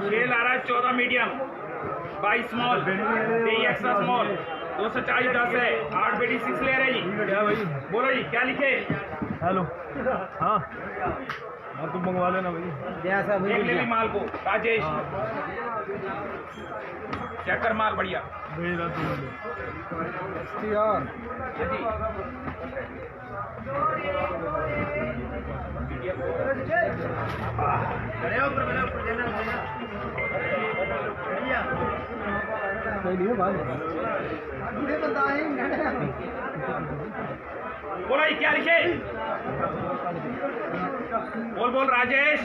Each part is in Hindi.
6 ला रहा है 14 मीडियम, 22 स्मॉल, 23 एक्स्ट्रा स्मॉल, 240 10 है, 8 बेटी 6 ले रही। क्या भाई बोलो जी क्या लिखे? हेलो हाँ तुम मंगवा लेना भाई। देख ले भी माल को राजेश, चेक कर माल बढ़िया। बोलो क्या लिखे? बोल राजेश,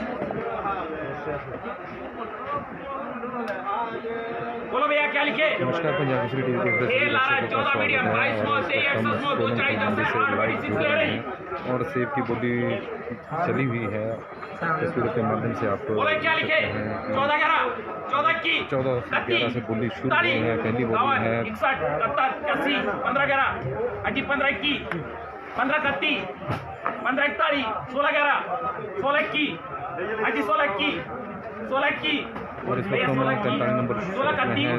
बोलो भैया क्या लिखे? नमस्कार, पंजाब केसरी टीवी के 14 मीडियम, 22 स्मॉल, 23 एक्स्ट्रा स्मॉल, 240 10 है, 8 बेटी 6 ले रही। और सेब की बोली चली हुई है तस्वीरों के माध्यम से आपको। बोले क्या लिखे? 14 11 14 की 14 11 से बोली शुरू हुई है। पहली बोली है 61 71 81 15 11 अजी 15 21 15 31 15 41 16 11 16 21 अजी 16 21 16 21 और इस वक्त हम 43 नंबर में है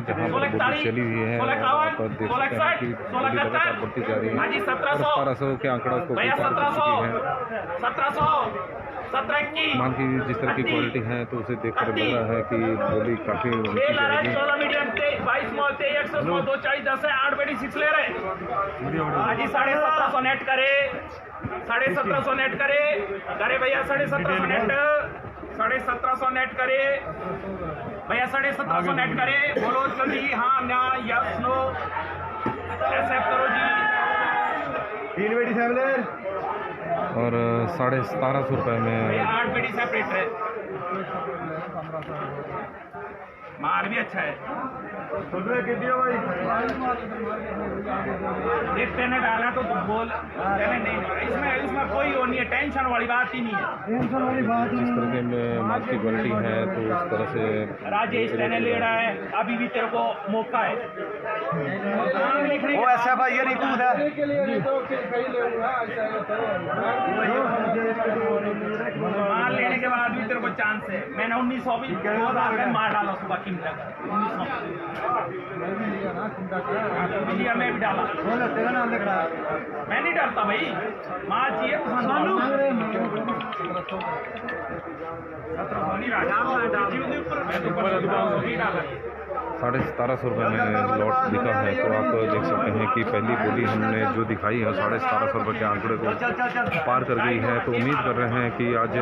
जहाँ पर बोली चली हुई है। आप देख सकते हैं कि बोली लगातार बढ़ती जा रही है और 1700 के आंकड़ा को पार कर चुकी है। 1700 17 21 मान की जिस तरह की क्वालिटी है तो उसे देखकर लग रहा है कि बोली काफी ऊंची जाएगी। 14 मीडियम 22 स्मॉल 23 एक्स्ट्रा स्मॉल 240 10 है, 8 बेटी 6 ले रहे। आज 1750 नेट करे, 1750 नेट करे भैया, 1750 नेट, 1750 नेट करे भैया, 1750 नेट करे। बोलो जल्दी हाँ ना यस नो एक्सेप्ट करो जी। 3 बेटी सेवलर और 1750 रुपये में 8 बेटी सेपरेट है। माल भी अच्छा है। देखते ने डाला तो बोल नहीं, इसमें कोई वो नहीं है, टेंशन वाली बात ही नहीं है। जिस तरह के माल की क्वालिटी है तो उस तरह से राजेश लेने ले रहा है, अभी भी तेरे को मौका है। वो ऐसा भाई ये नहीं पूछा माल लेने के बाद भी तेरे को चांस है। मैंने 1900 भी मार डाला उसको बाकी में 1900 में भी डाला। मैं नहीं डरता भाई, माल चाहिए पसंद। 1750 रुपये में लॉट दिखा है। तो आप देख सकते हैं कि पहली बोली हमने जो दिखाई है 1750 रुपये के आंकड़े को पार कर गई है। तो उम्मीद कर रहे हैं कि आज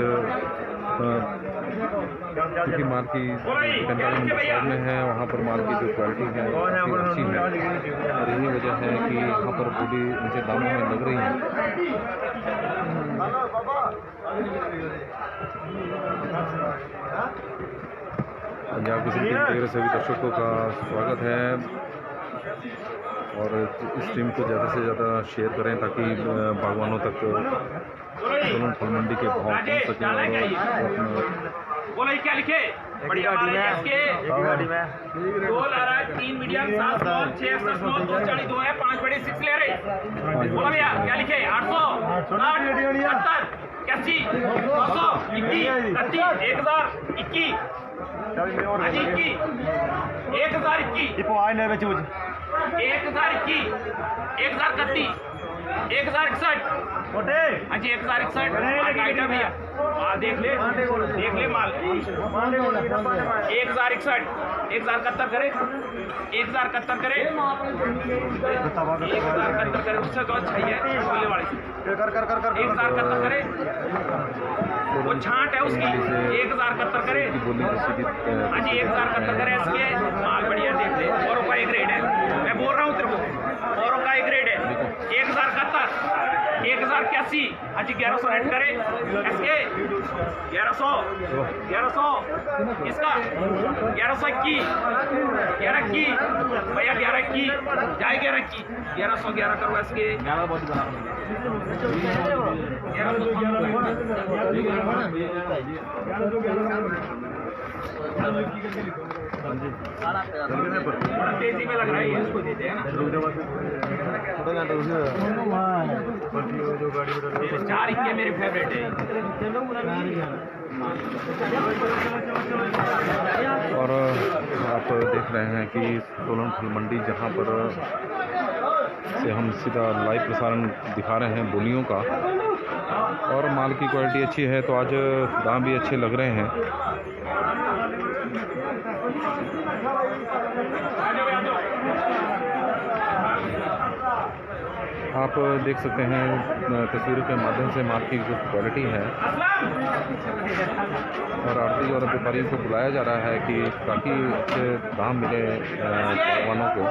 क्योंकि माल की 45 नंबर साइड में है, वहाँ पर माल की जो क्वालिटी है काफ़ी अच्छी है और यही वजह है कि यहाँ पर बोली नीचे दामों में लग रही है। पंजाब केसरी टीम के सभी दर्शकों का स्वागत है और इस टीम को ज़्यादा से ज़्यादा शेयर करें ताकि बागवानों तक सोलन फल मंडी के भाव पहुँच सकें। बोलो क्या लिखे? बढ़िया माल है इसके। 2 ला रहा है, 3 मीडियम, 7 स्मॉल, 6 एक्स्ट्रा स्मॉल, 240 2 है, 5 बड़ी 6 ले रहे। बोलो भैया क्या लिखे? 800 60 70 81 200 21 31 1000 21 1021 1021 1031 1061 हाँ जी 1061 आइटम भैया देख ले माल 1061 1071 करे 1071 करे 1071 करे, उससे तो अच्छा ही है बोले वाले से। 1071 करे वो छांट है उसकी। 1071 करे हाँ जी 1071 करे इसके माल बढ़िया देख ले। औरों का एक रेट है, मैं बोल रहा हूँ तेरे को, औरों का एक रेट है 1071 1081 हाँ जी 1100 रेट करे इसके 1100 इसका 1121 1121 भैया 1121 जाए 1121 1111 करो इसके 1111 तेजी में लग रहा है इसको देते हैं ना। 4 इक्के मेरे फेवरेट है। रहे हैं कि सोलन फल मंडी जहां पर से हम सीधा लाइव प्रसारण दिखा रहे हैं बोलियों का, और माल की क्वालिटी अच्छी है तो आज दाम भी अच्छे लग रहे हैं। आप देख सकते हैं तस्वीरों के माध्यम से माल की जो क्वालिटी है, और आड़ती और व्यापारियों को बुलाया जा रहा है कि ताकि अच्छे दाम मिले बागवानों को।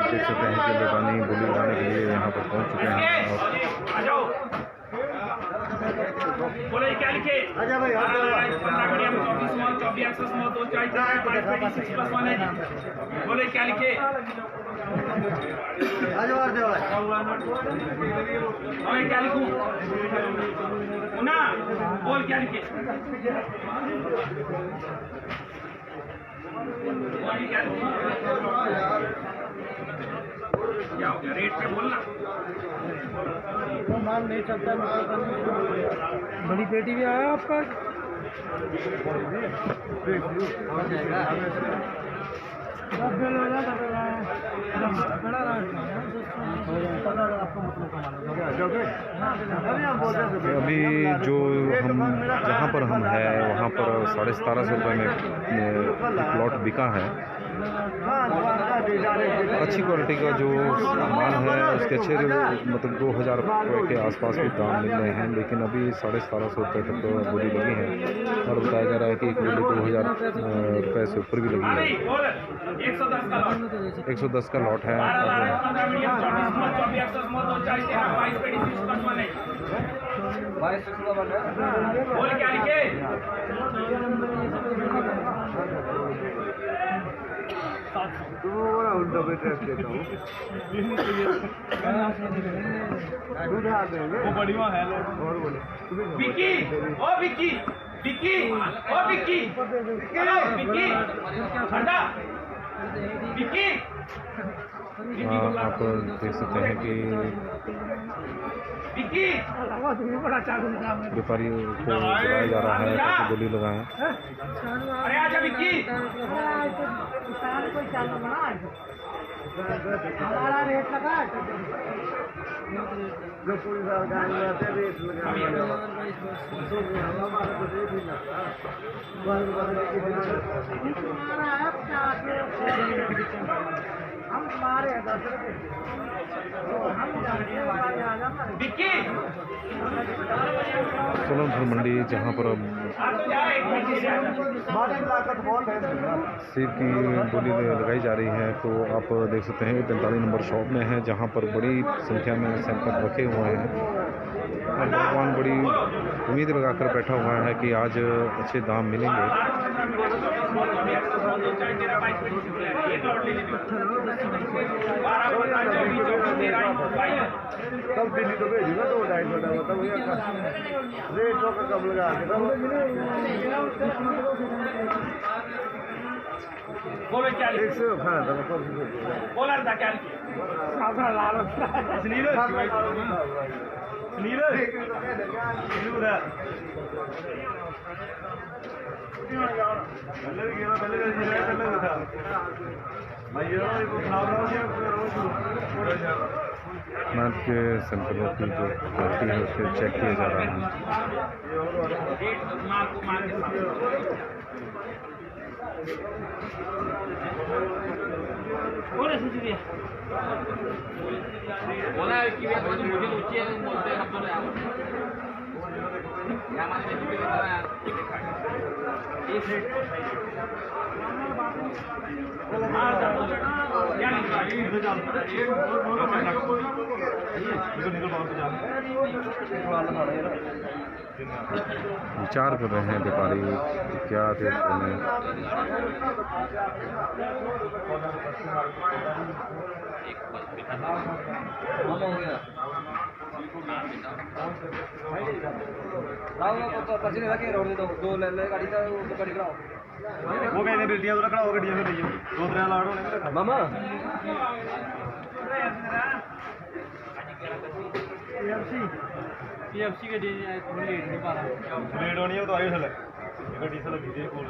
देख सकते हैं कि दुकानी बोली लगाने के लिए यहाँ पर पहुँच चुके हैं। बोले क्या लिखे? बोले क्या लिखे? बोले क्या लिखूं? ना बोल क्या लिखे? क्या हो गया? रेट पे बोलना। माल नहीं चलता, बड़ी पेटी भी आया आपका। अभी जो हम जहाँ पर हम हैं वहाँ पर 1750 रुपये में प्लॉट बिका है। अच्छी क्वालिटी का जो माल है उसके अच्छे मतलब 2000 रुपये के आसपास भी दाम मिल रहे हैं, लेकिन अभी 1750 रुपये तक तो बोली लगी है, और बताया जा रहा है कि एक बोली 2000 रुपये से ऊपर भी लगी है। 110 का लॉट है। बोल क्या लिखे? विक्की, ओ विक्की, विक्की, ओ विक्की, विक्की, ठंडा, विक्की। आप देख सकते हैं कि व्यापारी को बुलाया जा रहा है ताकि बोली लगाएं। अरे आजा विक्की। हमारा रेट लगा जो पूरी रेट हम तुम्हारे 10 रुपये विक्की। सोलन फल मंडी जहाँ पर सेब की बोली लगाई जा रही है, तो आप देख सकते हैं 45 नंबर शॉप में है जहाँ पर बड़ी संख्या में सैंपल रखे हुए हैं, और भगवान बड़ी उम्मीद लगाकर बैठा हुआ है कि आज अच्छे दाम मिलेंगे। तब दिल्ली तो भेजूंगा 2-2.5 तब रेट का कम लगा के बोलो क्या लिखे? 100 खाना था बोला था क्या लिखे? नाथ के सैंपलों की जो क्वालिटी है उसे चेक किया जा रहा है। बोला कि मुझे ऊंची है बोलते हम बोले क्या मानते हैं विचार कर रहे हैं व्यापारी क्या रेट में। वो कहते बेटियां तो रखना गड्डियां में दो त्रै लाड़ होने मामा PFC गड्डी थोड़ी लेट नहीं पा रहा लेट होनी है तो आई थले गड्डी से लगी थी कोल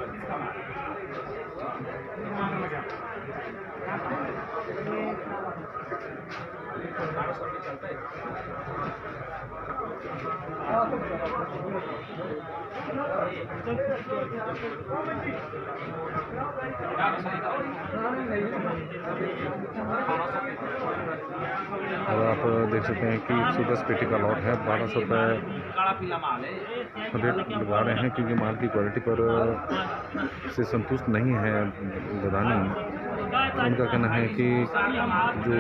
और आप देख सकते हैं कि 110 पेटी का लॉट है, 1200 रुपये रेट लगा रहे हैं क्योंकि माल की क्वालिटी पर से संतुष्ट नहीं है गदानी। उनका कहना है कि जो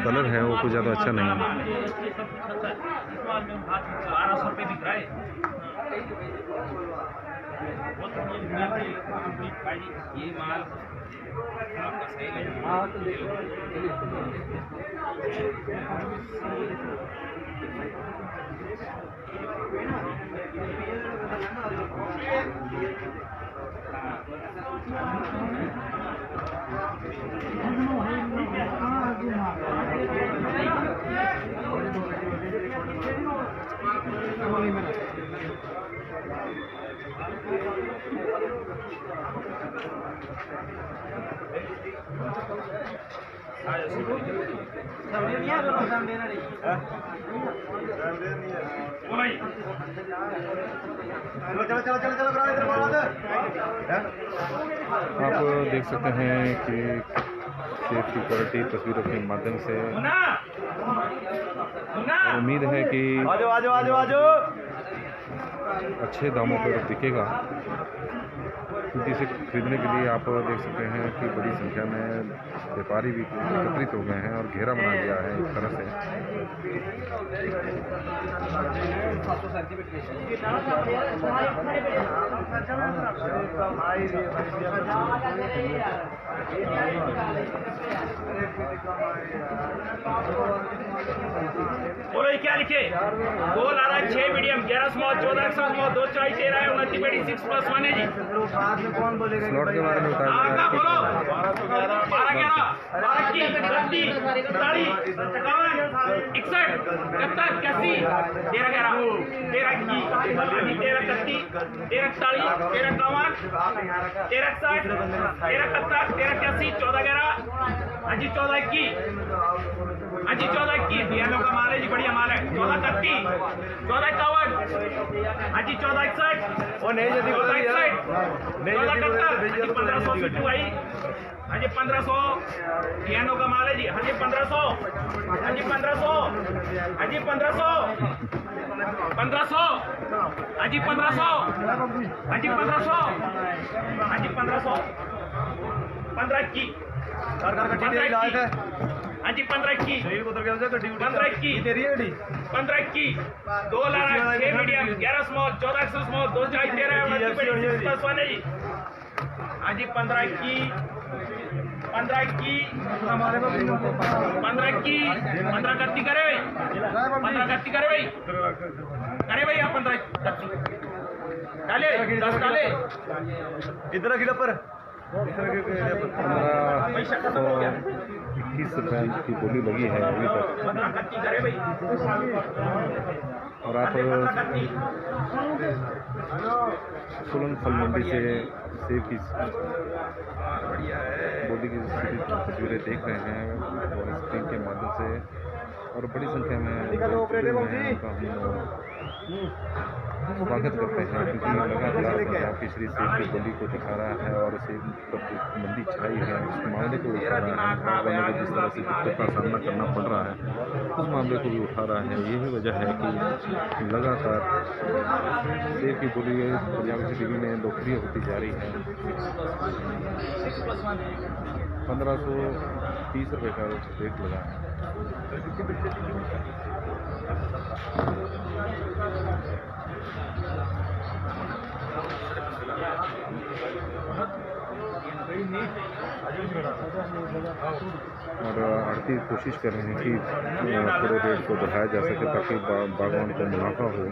कलर है वो कुछ ज़्यादा अच्छा नहीं है। 1200 रुपये बिक रहा है। ये माल आपका सही लगेगा। आप देख सकते हैं कि सेब की क्वालिटी तस्वीरों के माध्यम से उम्मीद है कि अच्छे दामों पर बिकेगा, क्योंकि इसे खरीदने के लिए आप देख सकते हैं कि बड़ी संख्या में व्यापारी भी एकत्रित हो गए हैं और घेरा बना लिया है इस तरह से। बोलो क्या लिखे? 2 लारा 6 मीडियम 11 स्मॉल 14 स्मॉल 2 चॉइस दे रहा है 29 पेटी 6+1 है जी। स्लॉट के बारे में बोलो 12 11 12 की 30 40 51 61 71 81 13 11 13 की 13 31 13 40 13 51 13 60 13 71 13 81 14 11 हाँ जी 14 21 हाँ जी 14 21 बियानों का माल है जी, बढ़िया माल है। 14 31 14 51 हाँ जी 14 61 14 61 14 71 1500 सिद्धू भाई हाँ जी 1500 बियानों का माल है जी। हाँ जी 1500 हाँ जी 1500 हाँ जी 1500 1500 हाँ जी 1500 हाँ जी 1500 हाँ जी 1500 15 की 15 की 15 की 15 की 2 लारा 6 मीडियम 11 स्मॉल 14 स्मॉल 2 चॉइस दे रहा है 29 है जी। हाँ जी 15 की 15 की 15 गत्ती करे भाई 15 गत्ती करे भाई आप 15 गत्ती डाले 10 डाले इधर खिला पर 1521 रुपये की बोली लगी है अभी तक। 15 गत्ती करे भाई और आप सोलन फल मंडी से सेब की बोली की तस्वीरें देख रहे हैं और स्क्रीन के माध्यम से, और बड़ी संख्या में स्वागत करते हैं क्योंकि लगातार पंजाब केसरी सेब की बोली को दिखा रहा है और सेब पर मंदी छाई है, उस मामले को उठा रहा है। वालों को जिस तरह से दिक्कत का सामना करना पड़ रहा है उस मामले को भी उठा रहा है। यही वजह है कि लगातार सेब की बोली पंजाब केसरी में लोकप्रिय होती जा रही है। 1530 रुपये का रेट लगा है। और आड़ती कोशिश कर रहे हैं कि पूरे रेट को बढ़ाया जा सके ताकि बागवान को मुनाफा हो।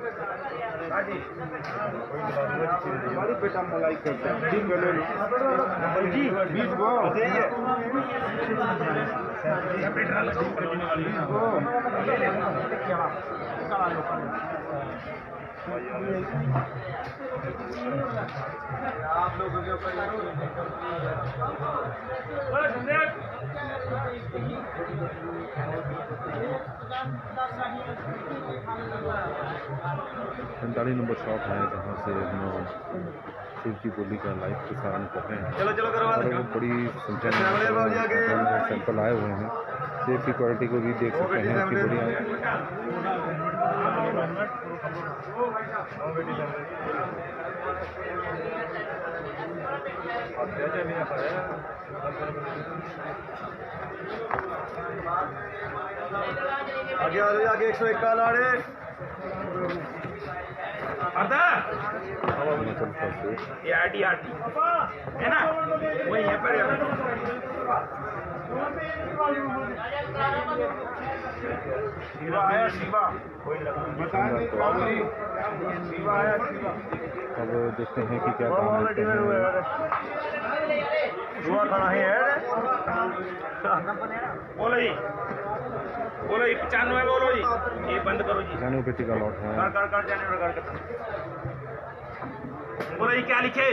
बेटा मलाई करते हैं जी जी 20 गो आप लोगों के ऊपर पैंतालीस नंबर शॉप है जहाँ से हम सेब की बोली का लाइव प्रसारण कर रहे हैं। चलो चलो करो और वो बड़ी संख्या में सैंपल आए हुए हैं। सेब की क्वालिटी को भी देख सकते हैं कि बढ़िया आगे आ जाओ, आगे 101 का लाड़े अर्धा हिमाचल का सेब ये आटी है ना, वही है पर शिवा आया शिवा शिवा आया शिवा। अब देखते हैं कि क्या दाम मिलते हैं। शिवा खाना ही है बोलो जी 95 बोलो जी, ये बंद करो जी। 95 पेटी का लॉट है। कर बोलो जी क्या लिखे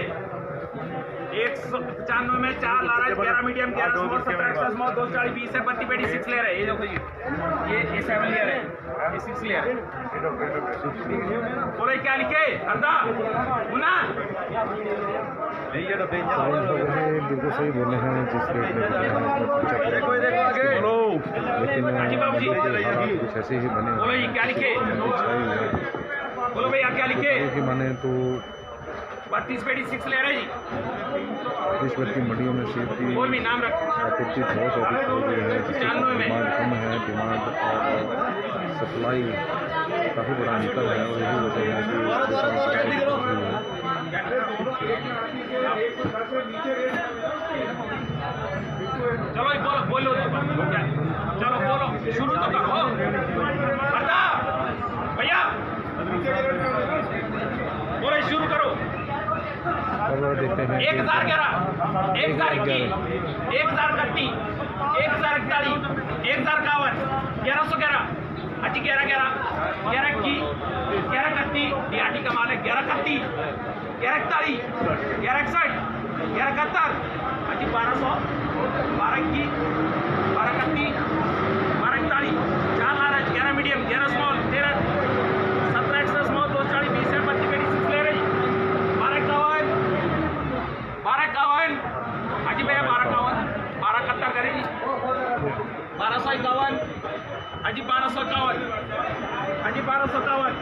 195 में 4 Lara 11 medium 11 small 17 extra small 240 20 है 32 पेटी 6 लेयर है। ये देखो जी ये 7 लेयर है, ये 6 लेयर है। बोलो क्या लिखे अर्धा मुना बिल्कुल सही बोले हैं जिस रेट में लेकिन कुछ ऐसे ही बने बोलो जी क्या लिखे, बोलो भैया क्या लिखे कि माने तो 32 पेटी 6 लेयर है जी। देशभर की मंडियों में सेब की बोल भी नाम रख आपूर्ति बहुत अधिक हो गई है, जिससे डिमांड कम है। डिमांड और सप्लाई काफ़ी बड़ा अंतर है और यही वजह है कि चलो बोलो चलो बोलो शुरू तो करो अर्धा भैया बोलो शुरू करो। अब देखते हैं 1011 1021 1031 1041 1051 1111 अजी 1111 1121 1131 डीआरटी का माल है 1131 1141 1161 1171 अजी 1200 1221 1231 1241 4 large 11 medium 11 small 13 17 extra small 240 20 है 32 पेटी 6 ले रही 1251 अजी भैया 1251 1271 करेगी 1251 अजी 1251 अजी 1251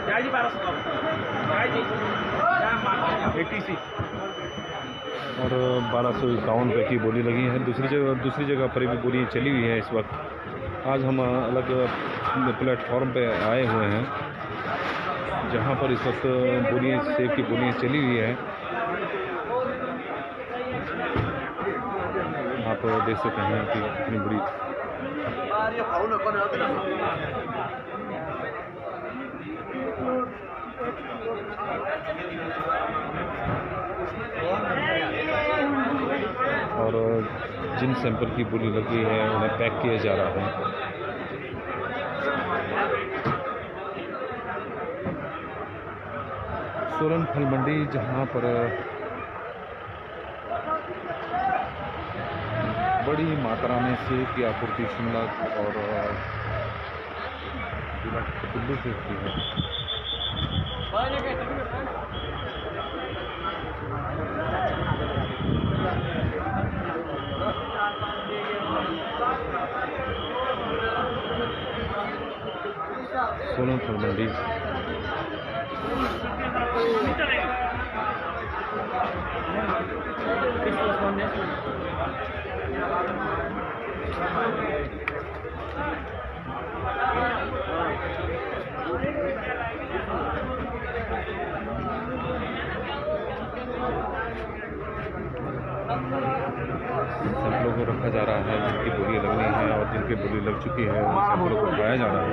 जय जी 1251 जय जी ATC और 1251 रुपये की बोली लगी है। दूसरी जगह पर भी बोली चली हुई है इस वक्त। आज हम अलग प्लेटफॉर्म पे आए हुए हैं जहां पर इस वक्त बोलियाँ सेब की बोलियाँ चली हुई है। आप देख सकते हैं कि कितनी बड़ी और जिन सैंपल की बोली लगी है उन्हें पैक किया जा रहा है। सोलन फल मंडी जहां पर बड़ी मात्रा में सेब की आपूर्ति शिमला और कुल्लू से होती है। सोलन फल मंडी जा रहा है जिनकी बोली लगनी है और जिनकी बोली लग चुकी है उन सबको उठाया जा रहा है।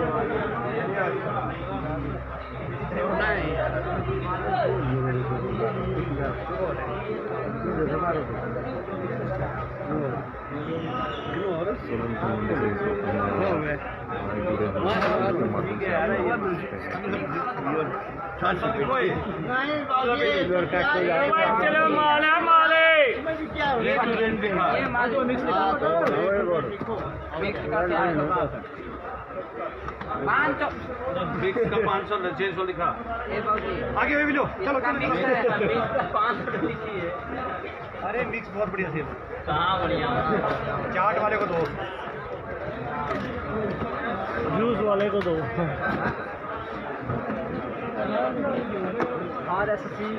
तुरंत मंडी से इस वक्त हम जुड़े हैं के माध्यम से आप लोग मिक्स का 500 600 लिखा आगे भी लो चलो अरे मिक्स बहुत बढ़िया थी कहाँ बढ़िया चाट वाले को दो जूस वाले को दो और ऐसा समय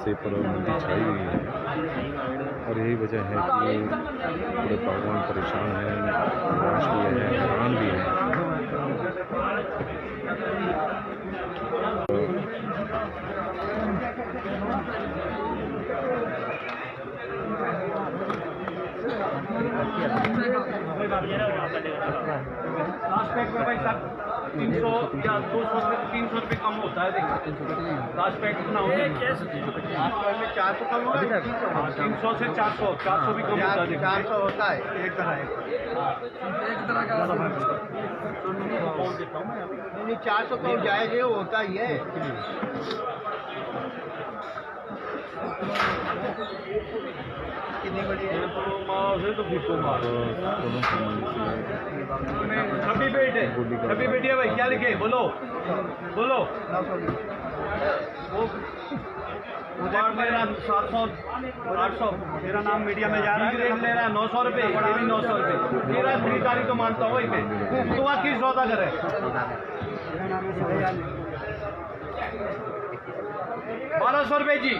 से पर मंदी छाई हुई है और यही वजह है कि पूरे बागवान परेशान हैं, निराश भी है, हैरान भी है। लास्ट पैक में भाई साहब 300 या 200 से 300 रुपये कम होता है देखो लास्ट पैक कितना होता है लास्ट पैक में 400 कम होगा 300 से 400 भी कम होता है 400 होता है एक तरह का नहीं 400 तो जायज है होता ही है कितनी बड़ी है तो फिर छब्बी पेट है छब्बी पेटी है भाई क्या लिखे बोलो बोलो उधर मेरा 700 800 मेरा नाम मीडिया में जा रहा है रेट ले रहा है 900 रुपये ये भी 900 रुपये मेरा खरीदारी तो मानता हूँ वही पे तो वहाँ किस सौदा करे 1200 रुपये जी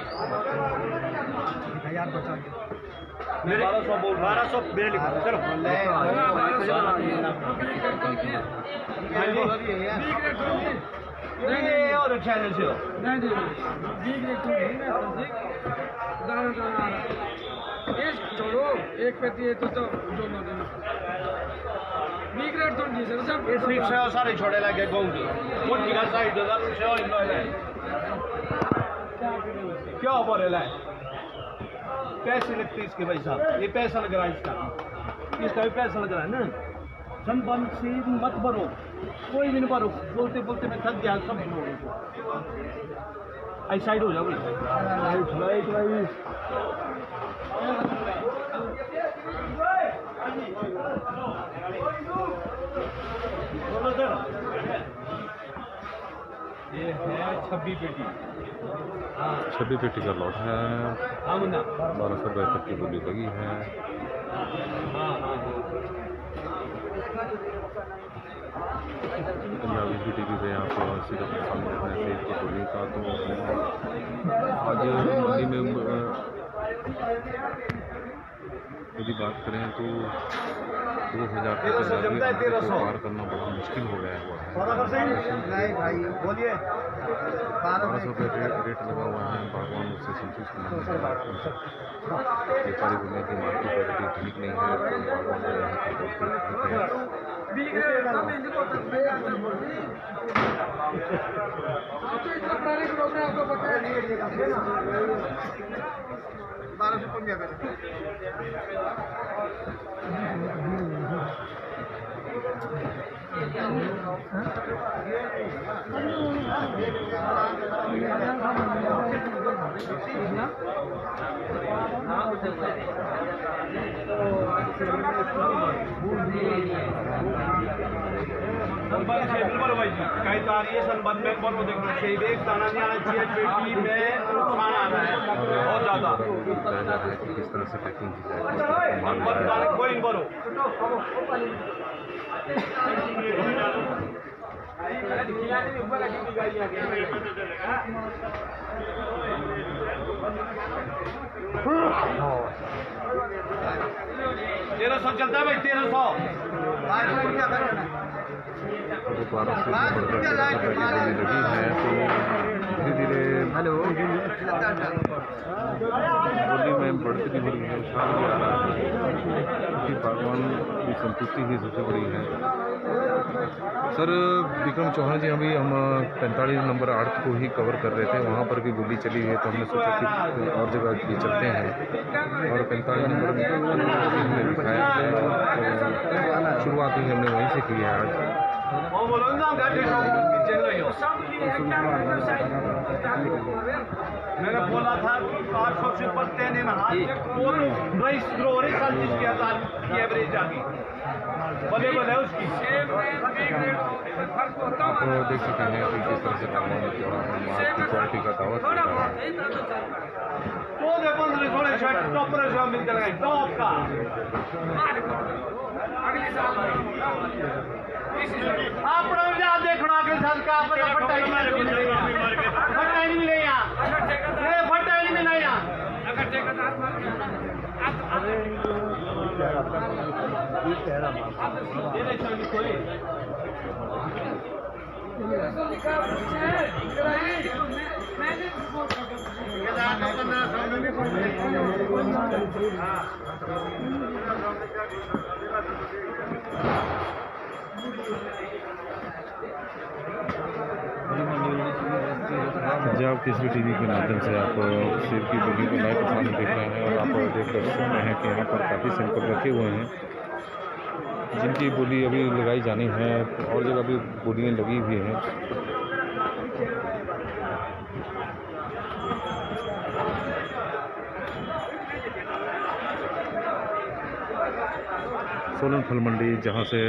मेरे 1200 बोल 1200 मेरे लिखो चलो नहीं और चैनल से छोड़ो एक पेटी है तो दोनों दिन बीक रेट तो नहीं सर सब इस वीक से सारे छोड़े लगे गोंगी मोटी का साइड दो से और लो ले क्या बोले ले पैसे लगते इसके भाई साहब ये पैसा लग रहा है इसका भी पैसा लग रहा है ना संबंध से मत भरो कोई भी नहीं भरो बोलते बोलते मैं थक गया सब लोगों को आई साइड हो जाओ ये है 26 पेटी 26 पेटी का लॉट है 1200 रुपये तक की बोली लगी है। पंजाबी टीवी पे आप सीधा सामने देखना है की बोली का तो आज मंडी में यदि बात करें तो 2000 को पार करना बड़ा मुश्किल हो गया है। 1200 रुपये रेट लगा हुआ है बागवान उससे संतुष्ट नहीं है। व्यापारी बोलने की मार्केट क्वालिटी ठीक नहीं है तो बागवान संबंध से बिल्कुल भाई जी कई तारीख संबंध में पर वो देखना चाहिए एक दाना नहीं आना चाहिए पेटी में नुकसान आ रहा है बहुत ज़्यादा बताया जा रहा है कि किस तरह से पैकिंग की जाए कोई नहीं करो चलता है भाई 1300 1200 से बढ़कर 1300 रुपये की बोली लगी है। तो धीरे धीरे बोली में बढ़ती भी हो रही है, उछाल भी आ रहा है, क्योंकि बागवान की संतुष्टि ही सबसे बड़ी है। सर विक्रम चौहान जी, अभी हम 45 नंबर आड़त को ही कवर कर रहे थे, वहाँ पर भी बोली चली है, तो हमने सोचा कि और जगह भी चलते हैं और 45 नंबर में दिखाया है। तो शुरुआत ही हमने वहीं से की है आज। मैंने बोला था कि 800 से ऊपर तैने ना वो प्राइस ग्रो हो रही 40 की हजार की एवरेज आ गई बले बले उसकी। आप देख सकते हैं कि किस तरह से बागवान की क्वालिटी का दावा किया है। तो देखो थोड़े शर्ट टॉपर से मिलते रहे टॉप का आप देखना अगले साल का फटा ही नहीं मिले यहाँ फटा ही नहीं मिला यहाँ। पंजाब केसरी टीवी के माध्यम से आप सेब की बोली को लाइव प्रसारण देख रहे हैं और आप देख रहे हैं कि यहाँ पर काफ़ी सैंपल रखे हुए हैं जिनकी बोली अभी लगाई जानी है, और जगह भी बोलियाँ लगी हुई हैं। सोलन फल मंडी, जहाँ से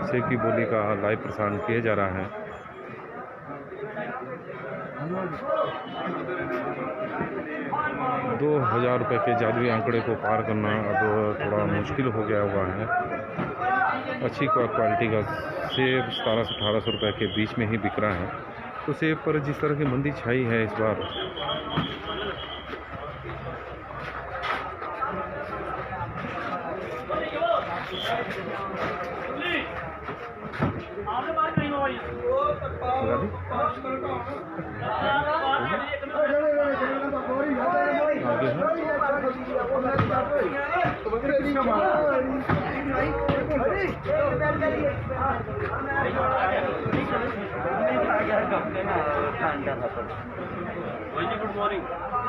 सेब की बोली का लाइव प्रसारण किया जा रहा है। ₹2000 के जादुई आंकड़े को पार करना अब थोड़ा मुश्किल हो गया हुआ है। अच्छी क्वालिटी का सेब 1700-1800 रुपये के बीच में ही बिक रहा है। तो सेब पर जिस तरह की मंदी छाई है इस बार, आगे है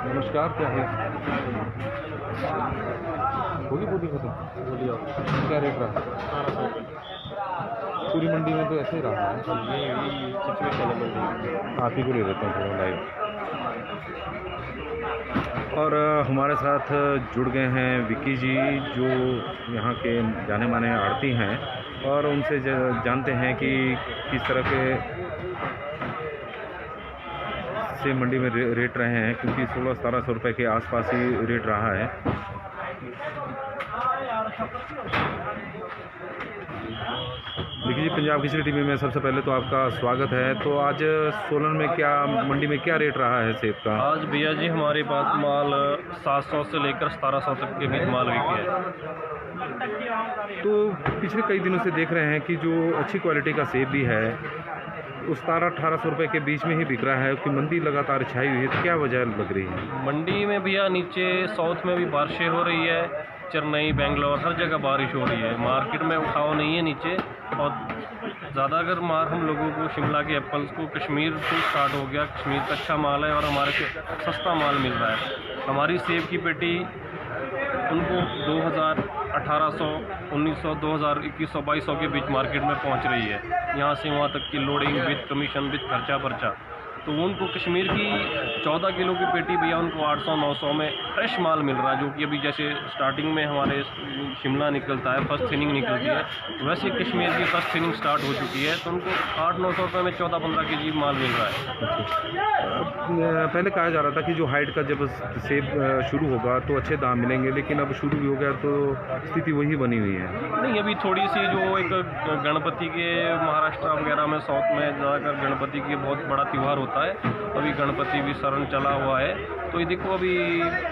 नमस्कार, क्या है होगी बोली खत्म? क्या रेट रहा? पूरी मंडी में तो ऐसे ही रहा है। आप ही को ले लेता हूँ थोड़ा लाइव। और हमारे साथ जुड़ गए हैं विक्की जी, जो यहाँ के जाने माने आड़ती हैं, और उनसे जानते हैं कि किस तरह के सेब मंडी में रेट रहे हैं, क्योंकि 1600-1700 रुपये के आसपास ही रेट रहा है। देखिए जी, पंजाब केसरी टीवी में सबसे पहले तो आपका स्वागत है। तो आज सोलन में क्या मंडी में क्या रेट रहा है सेब का? आज भैया जी हमारे पास माल 700 से लेकर 1700 तक के बीच माल बिके हैं। तो पिछले कई दिनों से देख रहे हैं कि जो अच्छी क्वालिटी का सेब भी है उस 1700-1800 रुपये के बीच में ही बिक रहा है, कि मंदी लगातार छाई हुई है। तो क्या वजह लग रही है? मंडी में भैया नीचे साउथ में भी बारिशें हो रही है, चेन्नई, बेंगलोर, हर जगह बारिश हो रही है। मार्केट में उठाव नहीं है नीचे, और ज़्यादा अगर मार हम लोगों को शिमला के एप्पल्स को कश्मीर से स्टार्ट हो गया। कश्मीर का अच्छा माल है और हमारे से सस्ता माल मिल रहा है। हमारी सेब की पेटी उनको 2000, 1800, 1900, 2000, 2100, 2200 के बीच मार्केट में पहुंच रही है। यहाँ से वहाँ तक की लोडिंग विद कमीशन विद खर्चा पर्चा। तो उनको कश्मीर की 14 किलो की पेटी भैया उनको 800-900 में फ्रेश माल मिल रहा है, जो कि अभी जैसे स्टार्टिंग में हमारे शिमला निकलता है, फर्स्ट थिनिंग निकलती है, वैसे कश्मीर की फर्स्ट थिनिंग स्टार्ट हो चुकी है। तो उनको 800-900 रुपये में 14-15 के माल मिल रहा है। पहले कहा जा रहा था कि जो हाइट का जब सेब शुरू होगा तो अच्छे दाम मिलेंगे, लेकिन अब शुरू भी हो गया तो स्थिति वही बनी हुई है। नहीं, अभी थोड़ी सी जो एक गणपति के महाराष्ट्र वगैरह में साउथ में ज़्यादातर गणपति की बहुत बड़ा त्यौहार होता है। अभी गणपति विसर्जन चला हुआ है, तो ये देखो अभी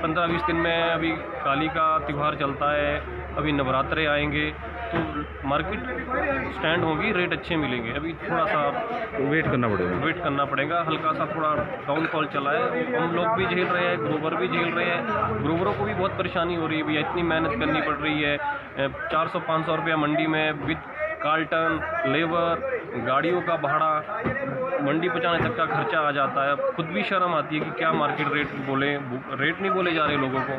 15-20 दिन में अभी काली का त्यौहार चलता है, अभी नवरात्रे आएंगे, तो मार्केट स्टैंड होगी, रेट अच्छे मिलेंगे। अभी थोड़ा सा वेट करना पड़ेगा। वेट करना पड़ेगा, हल्का सा थोड़ा डाउनफॉल चला है, हम लोग भी झेल रहे हैं, ग्रोवर भी झेल रहे हैं। ग्रोवरों को भी बहुत परेशानी हो रही है भैया, इतनी मेहनत करनी पड़ रही है। 400-500 रुपया मंडी में विद कार्टन, लेबर, गाड़ियों का भाड़ा, मंडी पहुँचाने तक का खर्चा आ जाता है। खुद भी शर्म आती है कि क्या मार्केट रेट बोले, रेट नहीं बोले जा रहे लोगों को।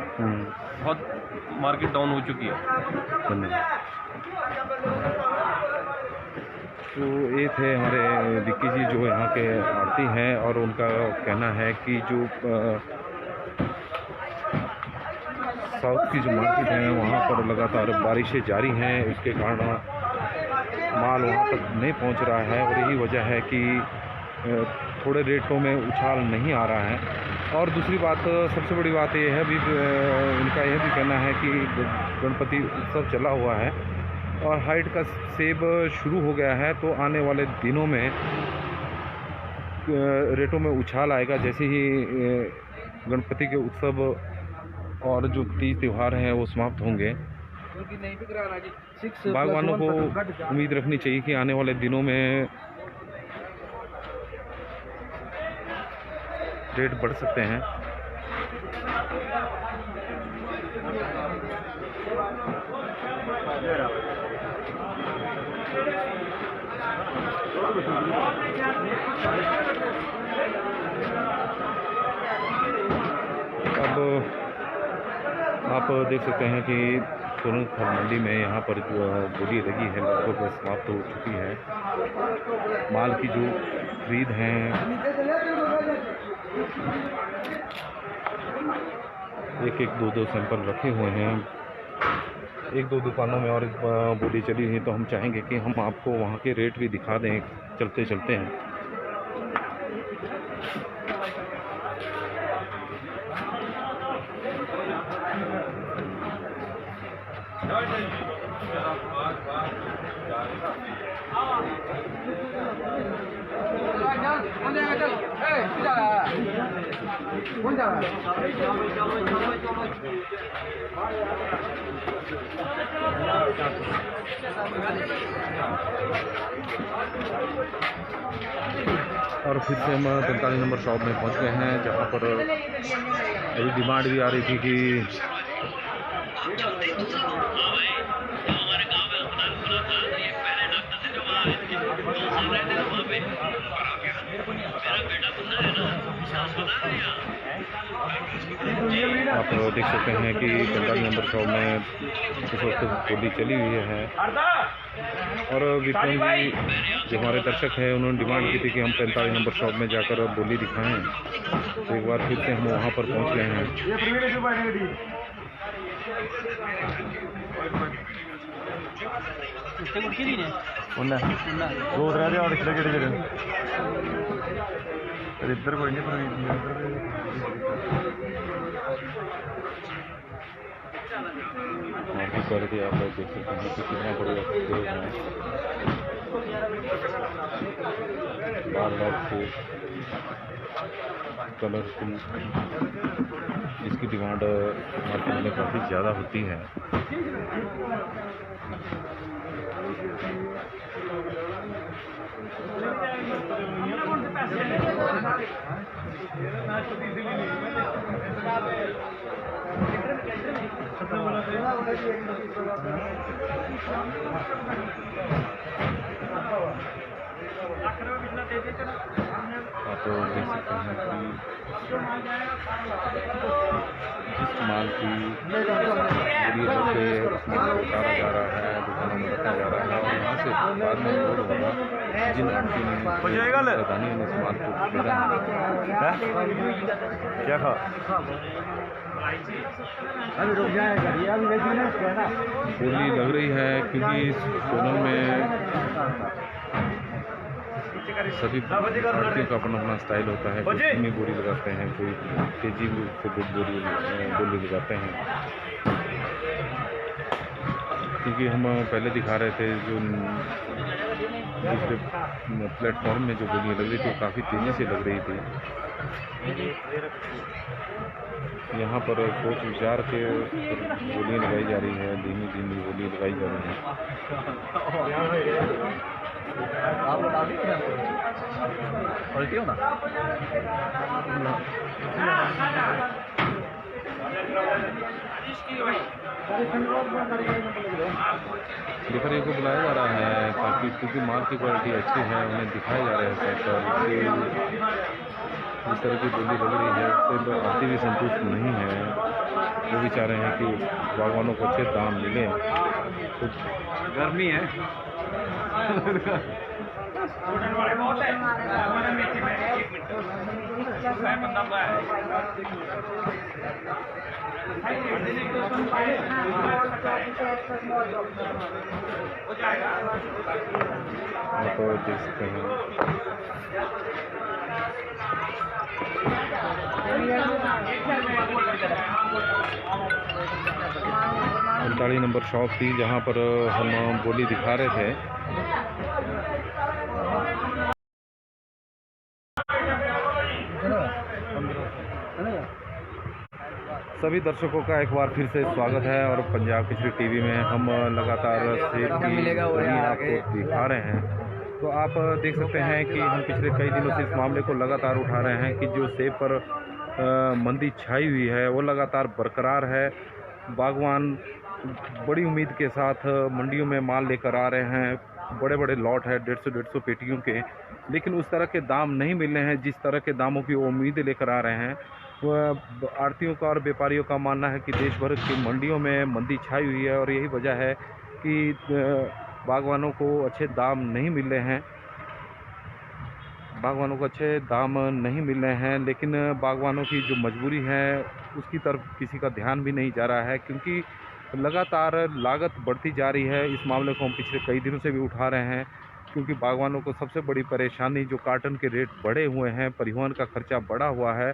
बहुत मार्केट डाउन हो चुकी है। धन्यवाद। तो ये थे हमारे विक्की जी जो यहाँ के आड़ती हैं, और उनका कहना है कि जो साउथ की जो मार्केट है वहाँ पर लगातार बारिशें जारी हैं, इसके कारण माल वहाँ तक नहीं पहुँच रहा है, और यही वजह है कि थोड़े रेटों में उछाल नहीं आ रहा है। और दूसरी बात, सबसे बड़ी बात ये है भी, उनका यह भी कहना है कि गणपति उत्सव चला हुआ है और हाइट का सेब शुरू हो गया है, तो आने वाले दिनों में रेटों में उछाल आएगा जैसे ही गणपति के उत्सव और जो तीज त्यौहार हैं वो समाप्त होंगे। बागवानों को उम्मीद रखनी चाहिए कि आने वाले दिनों में रेट बढ़ सकते हैं। अब आप देख सकते हैं कि सोलन फल मंडी में यहाँ पर जो बोली लगी है लगभग समाप्त हो चुकी है। माल की जो खरीद हैं, एक दो सैंपल रखे हुए हैं, 1-2 दुकानों में और बोली चली हुई, तो हम चाहेंगे कि हम आपको वहाँ के रेट भी दिखा दें चलते चलते हैं। और फिर से हम 45 नंबर शॉप में पहुंच गए हैं, जहां पर अभी डिमांड भी आ रही थी कि आप देख सकते हैं कि 45 नंबर शॉप में इस वक्त बोली चली हुई है। और विक्रम जी जो हमारे दर्शक हैं उन्होंने डिमांड की थी कि हम 45 नंबर शॉप में जाकर बोली दिखाएं, तो एक बार फिर से हम वहाँ पर पहुँच गए हैं। इधर कोई नहीं, क्वालिटी आप लोग देख सकते हैं कि कितना बढ़िया सेब है। बार से कलरफुल, इसकी डिमांड मार्केट में काफ़ी ज़्यादा होती है। आप देख सकते हैं कि जिस माल की बोरी पे उसमें उतारा जा रहा है, दुकानों में रखा जा रहा है, और यहाँ से बाद में लोड होगा जिन राजधानियों में इस माल को खरीदा क्या खा बोली लग रही है, क्योंकि सोलन में सभी भारतीयों का अपना अपना स्टाइल होता है। कोई धीमी बोली लगाते हैं, कोई तेजी से बोली लगाते हैं। क्योंकि हम पहले दिखा रहे थे जो दूसरे प्लेटफॉर्म में जो बोलियाँ लग रही थी वो काफ़ी तेज़ी से लग रही थी, यहाँ पर सोच विचार के बोली लगाई जा रही है, धीमी धीमी बोली लगाई जा रही है। व्यापारियों को बुलाया जा रहा है ताकि, क्योंकि माल की क्वालिटी अच्छी है, उन्हें दिखाए जा रहे हैं सेक्टर कि जिस तरह की बोली लग रही है उससे आती भी संतुष्ट नहीं है। वो भी चाह रहे हैं कि बागवानों को अच्छे दाम मिले। तो गर्मी है। आप देख सकते हैं उनतालीस नंबर शॉप थी जहाँ पर हम बोली दिखा रहे थे। सभी दर्शकों का एक बार फिर से स्वागत है और पंजाब केसरी टीवी में हम लगातार सेब की बोली आपको दिखा रहे हैं। तो आप देख सकते हैं कि हम पिछले कई दिनों से इस मामले को लगातार उठा रहे हैं कि जो सेब पर मंदी छाई हुई है वो लगातार बरकरार है। बागवान बड़ी उम्मीद के साथ मंडियों में माल लेकर आ रहे हैं, बड़े बड़े लॉट है 150 पेटियों के, लेकिन उस तरह के दाम नहीं मिल रहे हैं जिस तरह के दामों की वो उम्मीद लेकर आ रहे हैं। आड़तियों का और व्यापारियों का मानना है कि देश भर की मंडियों में मंदी छाई हुई है और यही वजह है कि बागवानों को अच्छे दाम नहीं मिल रहे हैं। बागवानों को अच्छे दाम नहीं मिल रहे हैं, लेकिन बागवानों की जो मजबूरी है उसकी तरफ किसी का ध्यान भी नहीं जा रहा है, क्योंकि लगातार लागत बढ़ती जा रही है। इस मामले को हम पिछले कई दिनों से भी उठा रहे हैं, क्योंकि बागवानों को सबसे बड़ी परेशानी जो कार्टन के रेट बढ़े हुए हैं, परिवहन का खर्चा बढ़ा हुआ है।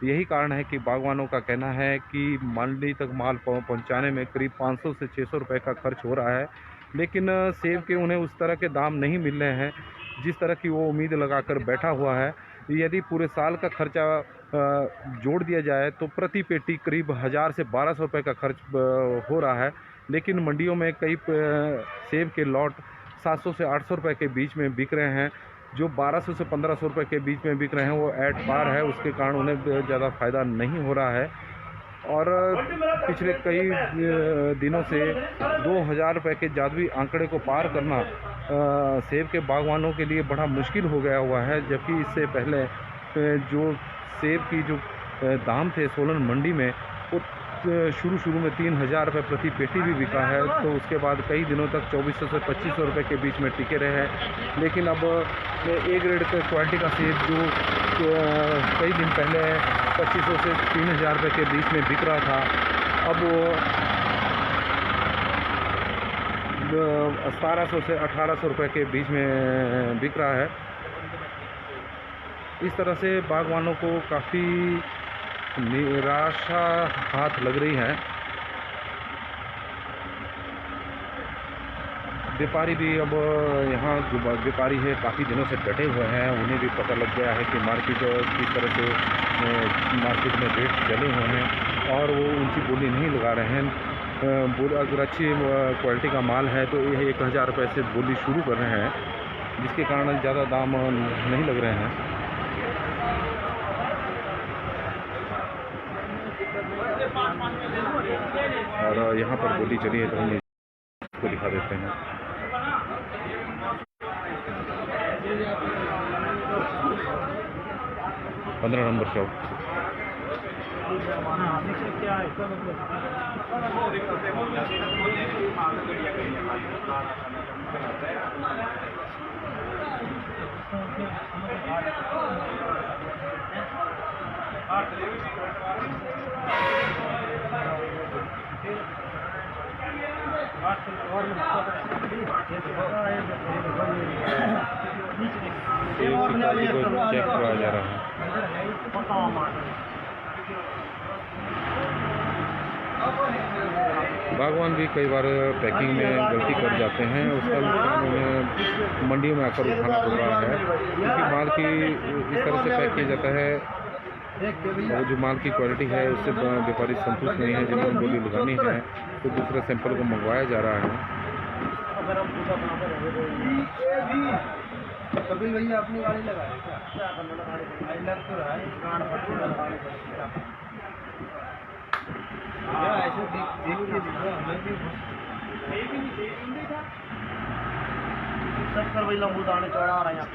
यही कारण है कि बागवानों का कहना है कि मंडी तक माल पहुंचाने में करीब 500 से 600 रुपये का खर्च हो रहा है, लेकिन सेब के उन्हें उस तरह के दाम नहीं मिल रहे हैं जिस तरह की वो उम्मीद लगाकर बैठा हुआ है। यदि पूरे साल का खर्चा जोड़ दिया जाए तो प्रति पेटी करीब 1000 से 1200 रुपये का खर्च हो रहा है, लेकिन मंडियों में कई सेब के लॉट 700 से 800 रुपये के बीच में बिक रहे हैं। जो 1200 से 1500 रुपये के बीच में बिक रहे हैं वो एट पार है, उसके कारण उन्हें ज़्यादा फ़ायदा नहीं हो रहा है। और पिछले कई दिनों से 2000 रुपये के जादुई आंकड़े को पार करना सेब के बागवानों के लिए बड़ा मुश्किल हो गया हुआ है, जबकि इससे पहले जो सेब की जो दाम थे सोलन मंडी में वो शुरू में 3000 रुपये प्रति पेटी भी बिका है, तो उसके बाद कई दिनों तक 2400 से 2500 रुपये के बीच में टिके रहे हैं। लेकिन अब ए ग्रेड के क्वालिटी का सेब जो कई दिन पहले 2500 से 3000 रुपये के बीच में बिक रहा था, अब वो 1700 से 1800 रुपये के बीच में बिक रहा है। इस तरह से बागवानों को काफ़ी निराशा हाथ लग रही है। व्यापारी भी अब यहाँ जो व्यापारी है काफ़ी दिनों से डटे हुए हैं, उन्हें भी पता लग गया है कि मार्केट किस तरह से मार्केट में रेट चले हुए हैं और वो ऊंची बोली नहीं लगा रहे हैं। अगर अच्छी क्वालिटी का माल है तो ये 1000 रुपये से बोली शुरू कर रहे हैं, जिसके कारण ज़्यादा दाम नहीं लग रहे हैं। और यहाँ पर बोली चली है तो हम इसको दिखा देते हैं। पंद्रह नंबर शॉप। चेक कराया जा रहा है। बागवान भी कई बार पैकिंग में गलती कर जाते हैं, उसका नुकसान उन्हें मंडियों में आकर उठाना पड़ रहा है, क्योंकि माल की इस तरह से पैक किया जाता है और जो माल की क्वालिटी है उससे व्यापारी संतुष्ट नहीं है, जिन्होंने बोली लगानी है तो दूसरे सैंपल को मंगवाया जा रहा है। कभी भैया अपनी गाड़ी लगाए क्या लग तो रहा है कान पट्टी लगाने ऐसे दिख रहा हमें भी सब कर भाई लंबू दाने चौड़ा आ रहा है यहाँ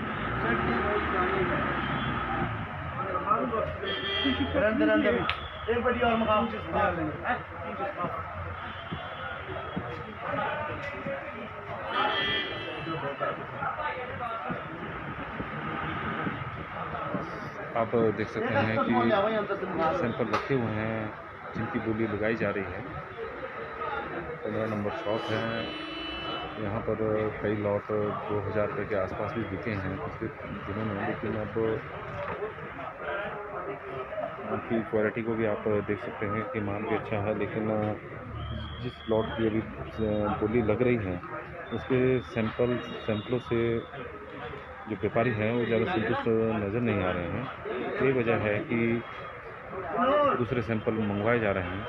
एक बड़ी और मकाम आप देख सकते हैं कि सैंपल रखे हुए हैं जिनकी बोली लगाई जा रही है। 15 नंबर शॉप है, यहाँ पर कई लॉट 2000 रुपये के आसपास भी बिके हैं पिछले दिनों में, लेकिन अब उनकी क्वालिटी को भी आप देख सकते हैं कि माल भी अच्छा है, लेकिन जिस लॉट की अभी बोली लग रही है उसके सैंपलों से जो व्यापारी हैं वो ज़्यादा संतुष्ट नज़र नहीं आ रहे हैं। यही वजह है कि दूसरे सैंपल मंगवाए जा रहे हैं।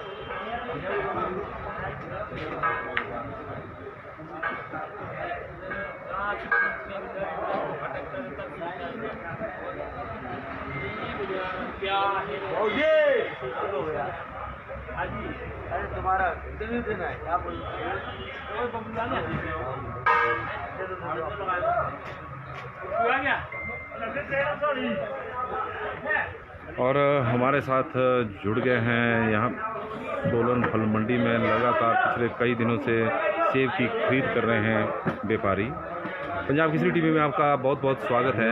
अरे तुम्हारा इंटरव्यू देना है क्या बोल और हमारे साथ जुड़ गए हैं यहाँ सोलन फल मंडी में लगातार पिछले कई दिनों से सेब की खरीद कर रहे हैं व्यापारी। पंजाब केसरी टीवी में आपका बहुत बहुत स्वागत है।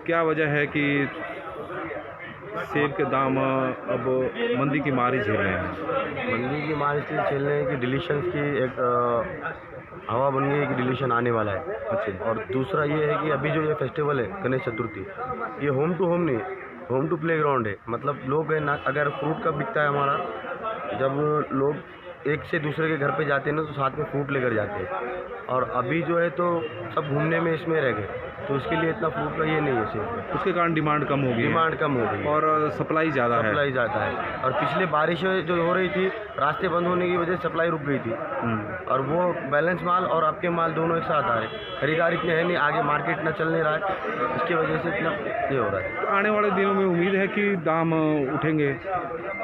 क्या वजह है कि सेब के दाम अब मंदी की मार ही झेल रहे हैं? मंदी की मार इसलिए झेल रहे हैं कि डिलीशन की एक हवा बन गई है कि डिलीशन आने वाला है। अच्छा, और दूसरा ये है कि अभी जो ये फेस्टिवल है गणेश चतुर्थी, ये होम टू होम नहीं, होम टू प्ले ग्राउंड है। मतलब लोग है ना, अगर फ्रूट का बिकता है हमारा, जब लोग एक से दूसरे के घर पे जाते हैं ना तो साथ में फ्रूट लेकर जाते हैं, और अभी जो है तो सब घूमने में इसमें रह गए, तो इसके लिए इतना फ्रूट का ये नहीं है सिर्फ, उसके कारण डिमांड कम हो गई, डिमांड कम हो गई और सप्लाई ज़्यादा है। सप्लाई ज़्यादा है, और पिछले बारिशें जो हो रही थी, रास्ते बंद होने की वजह से सप्लाई रुक गई थी, और वो बैलेंस माल और आपके माल दोनों एक साथ आ रहे, खरीदार इतने है नहीं, आगे मार्केट ना चल नहीं रहा है, इसकी वजह से इतना ये हो रहा है। आने वाले दिनों में उम्मीद है कि दाम उठेंगे?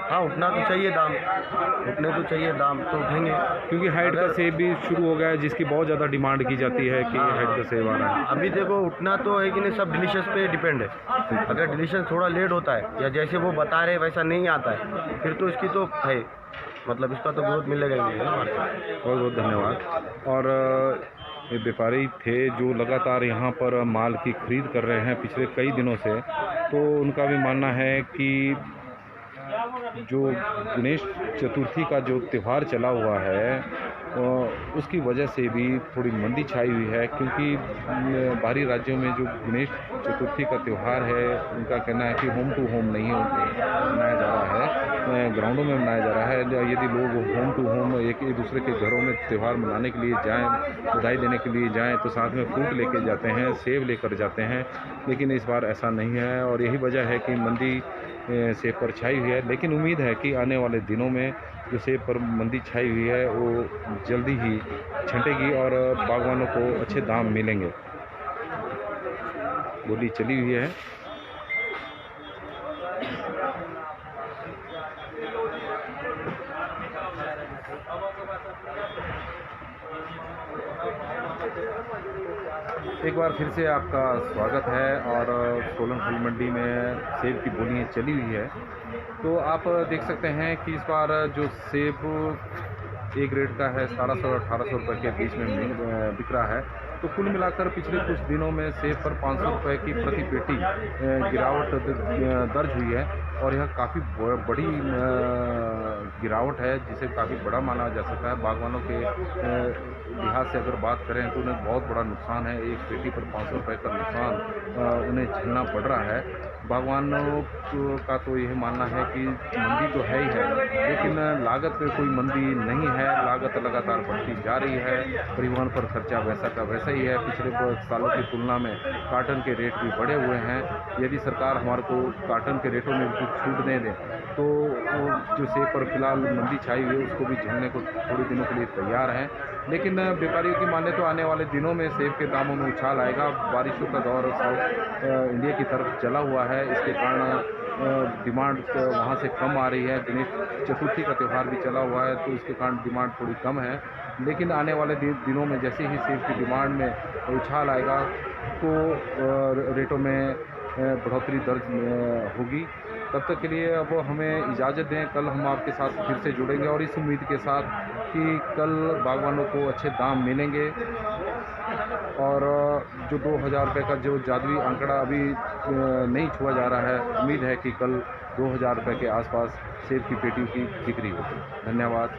हाँ, उठना तो चाहिए दाम, उठने तो चाहिए दाम तो उठेंगे, क्योंकि हाइट का सेब भी शुरू हो गया है, जिसकी बहुत ज़्यादा डिमांड की जाती है कि हाइट का सेब आ रहा है। अभी देखो उठना तो है कि नहीं, सब डिलीशियस पे डिपेंड है। अगर डिलीशियस थोड़ा लेट होता है या जैसे वो बता रहे वैसा नहीं आता है, फिर तो इसकी तो है, मतलब इसका तो ग्रोथ मिलेगा ही नहीं ना। बहुत बहुत धन्यवाद। और ये व्यापारी थे जो लगातार यहाँ पर माल की खरीद कर रहे हैं पिछले कई दिनों से, तो उनका भी मानना है कि जो गणेश चतुर्थी का जो त्यौहार चला हुआ है उसकी वजह से भी थोड़ी मंदी छाई हुई है, क्योंकि बाहरी राज्यों में जो गणेश चतुर्थी का त्यौहार है उनका कहना है कि होम टू होम नहीं मनाया जा रहा है, ग्राउंडों में मनाया जा रहा है। यदि लोग होम टू होम एक दूसरे के घरों में त्यौहार मनाने के लिए जाएं, बधाई देने के लिए जाएं, तो साथ में फ्रूट लेके जाते हैं, सेब लेकर जाते हैं, लेकिन इस बार ऐसा नहीं है, और यही वजह है कि मंदी सेब पर छाई हुई है। लेकिन उम्मीद है कि आने वाले दिनों में जो सेब पर मंदी छाई हुई है वो जल्दी ही छंटेगी और बागवानों को अच्छे दाम मिलेंगे। बोली चली हुई है। एक बार फिर से आपका स्वागत है। और सोलन फल मंडी में सेब की बोलियाँ चली हुई है, तो आप देख सकते हैं कि इस बार जो सेब ए ग्रेड का है 1700-1800 रुपये के बीच में बिक रहा है। तो कुल मिलाकर पिछले कुछ दिनों में सेब पर 500 रुपये की प्रति पेटी गिरावट दर्ज हुई है, और यह काफ़ी बड़ी गिरावट है, जिसे काफ़ी बड़ा माना जा सकता है। बागवानों के लिहाज से अगर बात करें तो उन्हें बहुत बड़ा नुकसान है, एक पेटी पर 500 रुपये का नुकसान उन्हें झेलना पड़ रहा है। बागवानों का तो यह मानना है कि मंदी तो है ही है, लेकिन लागत में कोई मंदी नहीं है, लागत लगातार बढ़ती जा रही है, परिवहन पर खर्चा वैसा का वैसा सही है, पिछले सालों की तुलना में काटन के रेट भी बढ़े हुए हैं। यदि सरकार हमारे को काटन के रेटों में कुछ छूट दे दे तो जो सेब पर फिलहाल मंदी छाई हुई है उसको भी झेलने को थोड़े दिनों के लिए तैयार हैं। लेकिन व्यापारियों की माने तो आने वाले दिनों में सेब के दामों में उछाल आएगा। बारिशों का दौर साउथ इंडिया की तरफ चला हुआ है, इसके कारण डिमांड वहाँ से कम आ रही है। गणेश चतुर्थी का त्यौहार भी चला हुआ है तो इसके कारण डिमांड थोड़ी कम है। लेकिन आने वाले दिनों में जैसे ही सेब की डिमांड में उछाल आएगा तो रेटों में बढ़ोतरी दर्ज होगी। तब तक के लिए अब हमें इजाज़त दें, कल हम आपके साथ फिर से जुड़ेंगे और इस उम्मीद के साथ कि कल बागवानों को अच्छे दाम मिलेंगे और जो 2000 रुपये का जो जादुई आंकड़ा अभी नहीं छुआ जा रहा है, उम्मीद है कि कल 2000 रुपये के आसपास सेब की पेटियों की बिक्री होगी। धन्यवाद।